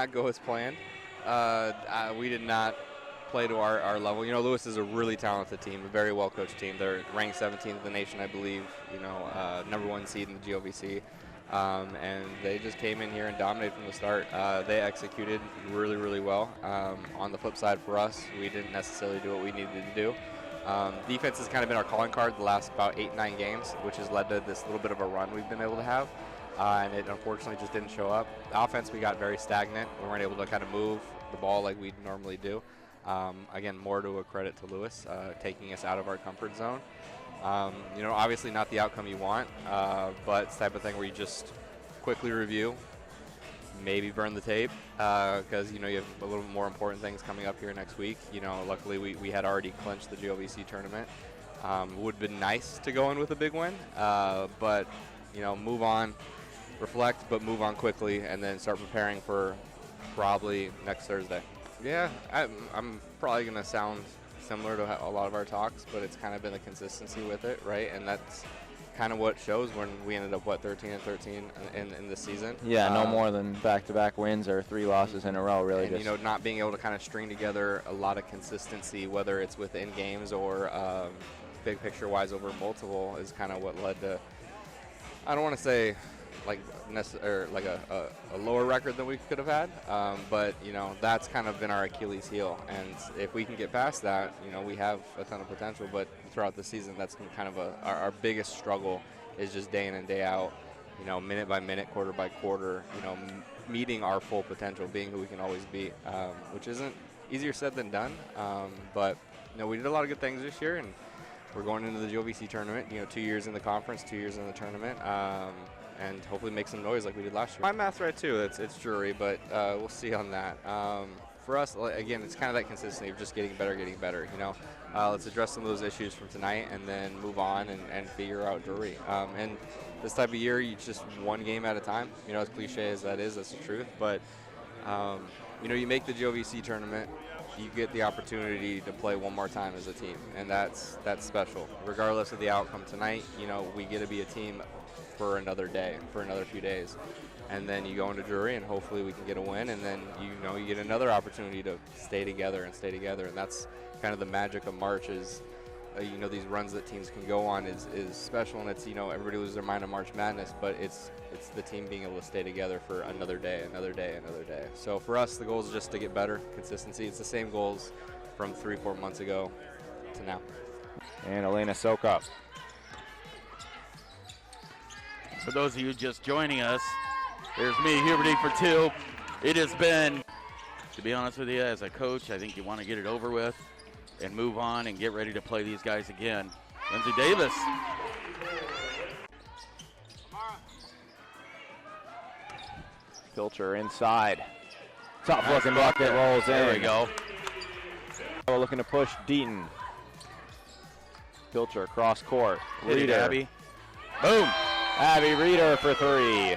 not go as planned. We did not play to our level. You know, Lewis is a really talented team, a very well-coached team. They're ranked 17th in the nation, I believe, you know, #1 seed in the GOVC. And they just came in here and dominated from the start. They executed really, really well. On the flip side for us, we didn't necessarily do what we needed to do. Defense has kind of been our calling card the last about 8-9 games, which has led to this little bit of a run we've been able to have. And it unfortunately just didn't show up. The offense, we got very stagnant. We weren't able to kind of move the ball like we normally do. Again, more to a credit to Lewis, taking us out of our comfort zone. You know, obviously not the outcome you want, but it's the type of thing where you just quickly review, maybe burn the tape, because, you know, you have a little more important things coming up here next week. You know, luckily we had already clinched the GOVC tournament. Would have been nice to go in with a big win, but, you know, move on, reflect, but move on quickly, and then start preparing for probably next Thursday. Yeah, I'm probably going to sound similar to a lot of our talks, but it's kind of been the consistency with it, right? And that's kind of what shows when we ended up, 13-13 in this season. Yeah, no more than back-to-back wins or 3 losses in a row, really. And, you know, not being able to kind of string together a lot of consistency, whether it's within games or big picture-wise over multiple, is kind of what led to, I don't want to say like a lower record than we could have had, but, you know, that's kind of been our Achilles heel, and if we can get past that, you know, we have a ton of potential. But throughout the season, that's been kind of our biggest struggle, is just day in and day out, you know, minute by minute, quarter by quarter, you know, meeting our full potential, being who we can always be, which isn't easier said than done, but, you know, we did a lot of good things this year, and we're going into the GOVC tournament, you know, 2 years in the conference, 2 years in the tournament, and hopefully make some noise like we did last year. My math's right too. It's jury, but we'll see on that. For us, again, it's kind of that consistency of just getting better. You know, let's address some of those issues from tonight, and then move on and figure out jury. And this type of year, you just one game at a time. You know, as cliche as that is, that's the truth. But you know, you make the GOVC tournament, you get the opportunity to play one more time as a team, and that's special. Regardless of the outcome tonight, you know, we get to be a team for another day, for another few days, and then you go into jury, and hopefully we can get a win, and then, you know, you get another opportunity to stay together, and that's kind of the magic of March. Is you know, these runs that teams can go on is special, and it's, you know, everybody loses their mind on March Madness, but it's the team being able to stay together for another day. So for us, the goal is just to get better, consistency. It's the same goals from 3-4 months ago to now. And Elena Sokup. For those of you just joining us, there's me, Huberty, for 2. It has been, to be honest with you, as a coach, I think you want to get it over with and move on and get ready to play these guys again. Lindsay Davis. Filcher inside. Top looking bucket rolls in. There we go. Looking to push Deaton. Filcher cross court. Reader. Abby. Boom. Abby Reader for 3.